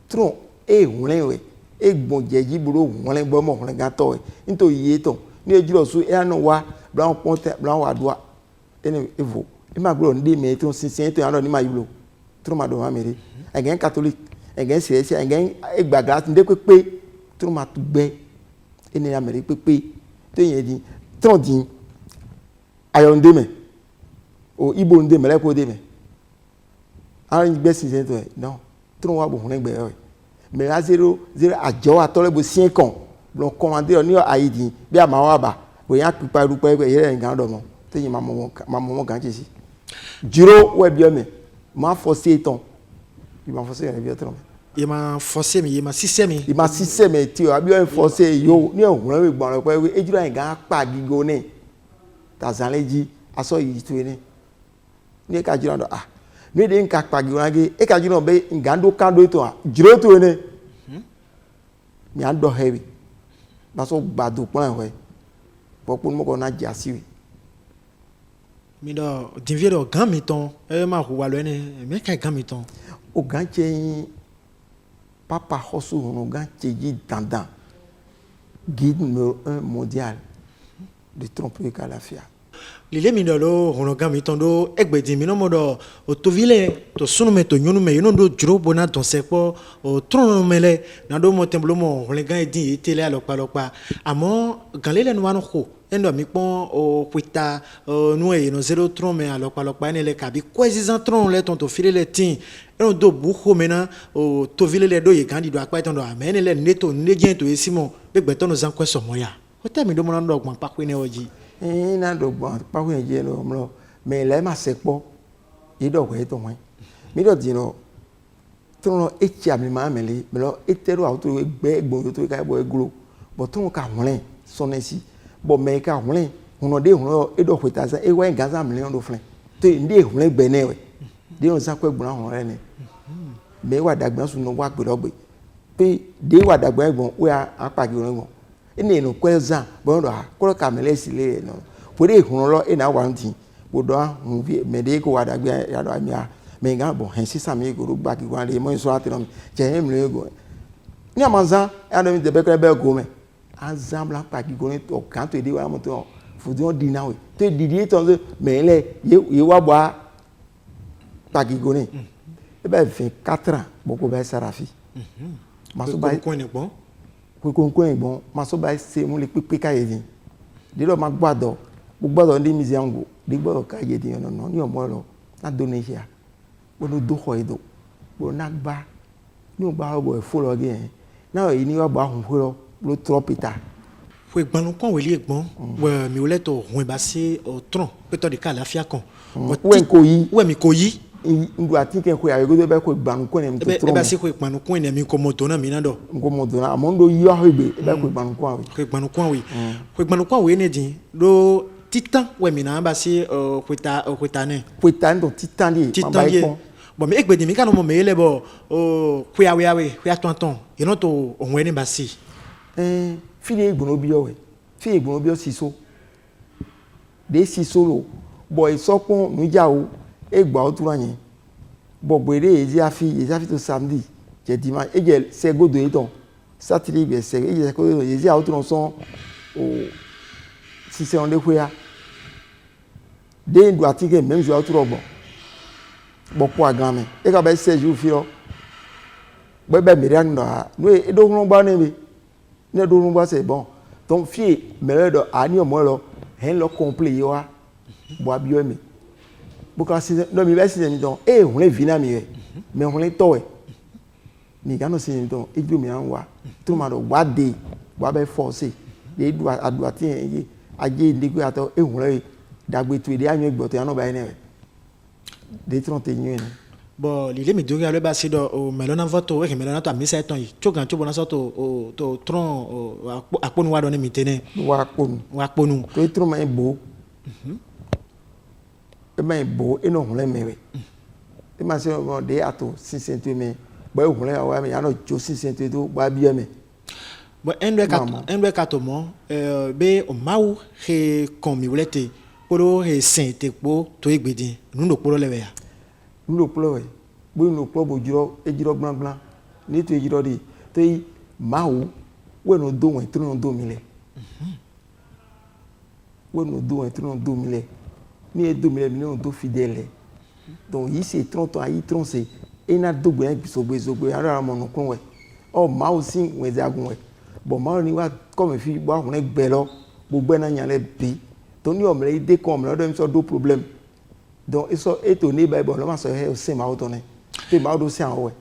H: tron e hunle we e gbon jeji buro hunle gbo mo hunle ga to e nto ye to ni ejuro so e anu wa bra on ponte bra wa doa ene evo e ma gbo ndi me to sinsin to anu ni ma yulo tron ma do ma mere again catholic again sire again egbaga nde pepe tron ma tugbe ene ya mere pepe to yen di tron di ayo nde me o ibo nde me le ko de me an gbe sinsin to non tron wa bo hun egbe o me a 0 ajo atole bo 5 kon lo commander ni aidi bi ama wa ba bo yan pipa ru pe ye ngan do mo te yin ma mo gan jesi jiro we bi o me ma forcer ton il m'a forcé à bien trop
G: il m'a forcé mais il m'a système
H: il m'a système tu as bien forcé yo ni o ran we gbon pe we ejuro en gan pa gigo ni tazaleji aso yi tu ni ka jiro do ni de nka pa gigo age e ka jiro be ngando kando to jiro to ni mi an do heavy ba so gbadu pon we pour que nous na jassi
G: mi do dinvie do gan mi ton ma huwa lo ne me ka gan mi ton
H: o gan che papa hosu no gan che ji dandan guide numéro 1 mondial de tromperie calafia
G: lile mi do lo hono gan mi ton do egbedi mi no mo do o to vile to sunu me to nyunu me no do juro bona don se po o tron mele na do mo temblo mo le gan edin etele alopa amo gan lele no wa no ko endo mi pon o puita no e no zero tron me alopa ene le kabi kwezizan tron le ton to file le tin eno do bu ho mena o to vile le do ye gan di do apa ton do amene le neto negien to esimo be gbeton no zan kweso moya o te mi do mo na do gbon papo ne oji
H: na do gbon papo en je no mlo me le ma se po e do ko e to wen mi do di no tron e chi ami ma mele me lo etero auto egbe egbon to ka bo eglo bo tron ka won sonesi bo me ka won hono de hono e do kweta sa e wa gaza million do flen to ndi e won gbe ne we de on sa ko egbon ahon re ni me wa dagban su no wa gbe lo gbe pe de wa dagban egbon we apa gi won ene no kweza bo do ha ko ka mele sile no po de hono lo e na wa ntin bo do hu vi me de ko wa dagban ya do amia me ga bo hen sisa mi go gba ki gwa le mo so atero je hem le go ni amanza ya do mi de be ko be go me azambla pa ki go ni to kan to de wa mo to fudu on di na we to di to me le ye wa boa pa ki go ni e be 24 ans boko be sarafi maso ba
G: ko ni gbon
H: ko egbon maso ba se mu le pepe ka ye din de lo ma gbado ndi miziango de gbado ka ye din no ni omo lo na donation bo no do ho edo bo na gba ni o gba bo e fo lo gen na yi ni wa gba hun fo lo lo tropita
G: fue gbanu kon weli egbon we mi ole to hun ba se o tron pe to de ka lafia kon we mi ko yi
H: ndu atike ko ya go be ko gbanu kon em to tron
G: e ba se ko gbanu kon em ko moto na mi na do
H: ko moto na amondo yi wa hebe e ba ko gbanu kon we
G: ko gbanu kon we ne din do titan we mi na ba se kweta ne
H: ndo titan di ma ba ipon
G: bon mais egbedi mi ka no mo me le bo o kwe tonton you know to ohun eni ba si
H: fili egbono bi o we fi egbono bi o siso de siso lo bo isopon nu ja o egba o tura yen bo gbere eji afi to samedi je dimanche eje se godo eton saturday be se eje ko eji a o tura son o si se on de kwe ya de ndu atike même jo o tura ogbon bokpo agan me e ka be se ju fi o bo be mi ran do no e do run ba ne mi ne do run ba se bon ton fi me do ani o mo lo hen lo complet yo a bo abio mi bo ka si do mi be si mi don e hun le vina mi we me hun le to we mi ga no si mi don e ju mi an wa to ma do wa de wa be force de du adu ati en aje ndigwe ato e hun le dagbe tu de anyo egbo to ya no ba ene we de 31
G: bon lile mi dogi ale ba si do o melona voto e melona to amisa eton yi chogan chobo na so to tron aponu wa do ni mi tene
H: wa ponu to tron ma bo e ma bo e no hun le mewe e ma se mo de ato 600 me bo hun le wa me ya no jo 600 to ba bi me
G: bon endwe kato mo be o mawu he kon mi wolete poro he sente po to egbedin nu no poro lewe ya
H: nu no poro we bo nu poro bo ejiro gbangban ni to ejiro di to mawu we no do wen tro no do mi le we no do wen tro no do mi le ni e do mi le mi no do fidèle donc yi se tron to ayi tron se e na do gbe sogbe ara mo no kun we o mawu sin we zagun we bo mawu ni wa come fi bo ahun egbe lo gbogbo na yan le bi to ni omre ide ko omre do mi so do problem donc eso eto ni bible lo ma so he o se ma o to ne te ma o do se an we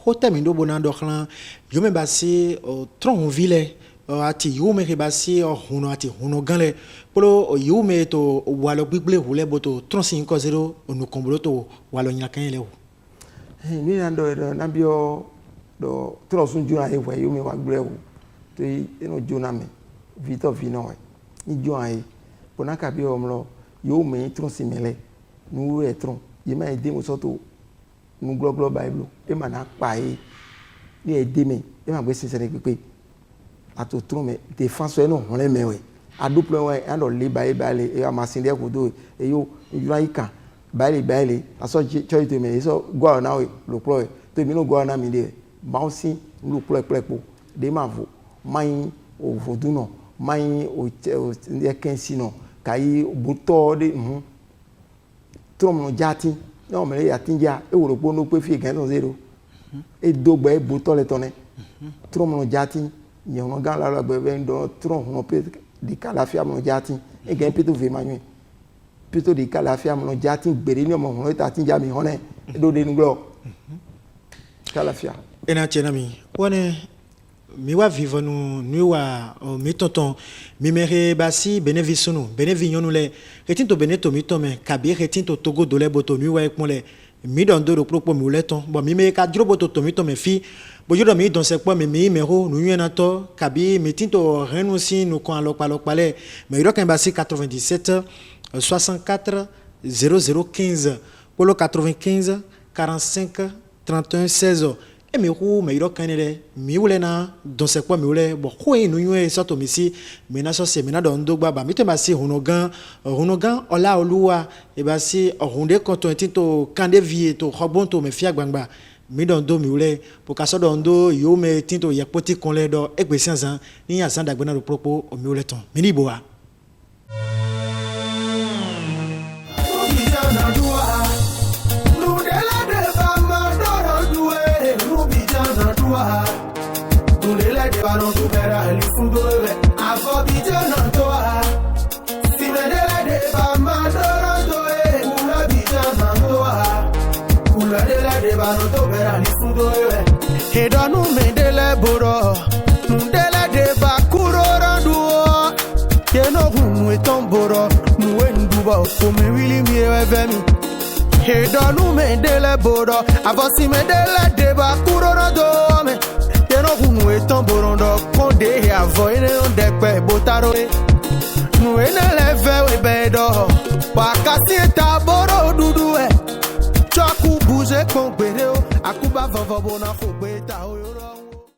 G: hotel mi do bona do klan yo me ba si o tron ville ati yo me ke ba si o huno ati huno ganle polo yo me to walo gbigble hule boto tron 5-0 onu kombolo to walo nyakan le o
H: ni na do na bio do tron sun juna e we yo me wa gbre o to eno jona me vito vino we ni jo ai pona ka bi omlo yo me tron simele nu e tron ye ma ede mo so to nu global bible e ma na pa e ni ede me e ma gbe sese ni pepe ato tron me défense e no hon le me we a do plan ouais ando le baile e a machine de kodo e yo ika baile aso choi to me so go na we lo pro to mi no go na mi de bouncy lo pro de ma vo mai o voduno mai o de kensi no kai buto de trom no jati no me ya tinja e wo lo no pe fi gan no zero e dogba e buto le tone trom no jati ye no gan la be ndo trom no pe di kalafia mo jati e gan pe to ve manu plutôt di kalafia mo jati gbere ni mo no ta tinja mi hone do de nglo kalafia
G: ena chenami wone mi wa vivre nous wa mi tonton mi mere basi benevisunu benevignonu le retinto beneto mi tome kabi retinto togo dole boto mi wa ekmole mi don do propos mi leton bon mi me ka dro boto to mi tome fi bo yo do mi don se po mi numéro nu yena to kabi mi tinto renonci nous kon alok pale mais ro kan basi 97 64 0015 polo 95 45 31 16 e mi ru me ro kanere mi wulena don se kwa mi wule bo ko inu yue soto mi si me na so se me na don do gba mi te ba si hunogan ola oluwa e ba si ohunde konto tinto kande vie to robon to me fia gbangba mi don do mi wule po ka so don do yo me tinto ye poti kon le do egbesi ansan ni ansan dagbe na ro propos o mi wule ton mi ni boa
I: Balon to better li fundo we afo bi jana to a si me de ba ma do e kula bi jana to a kula de balon to better li fundo we he donu me de le boro de ba kuro randu ke no hunu e tomboro nu en duba ko me wili mi e vemi he donu me de le boro afo si me de ba kuro randu me no hunu e tamborondo konde e avoine onde pe botaro nu ene leve we bedo pakasi taboro dudu e choku buze kon gbere o akuba vovo bona fo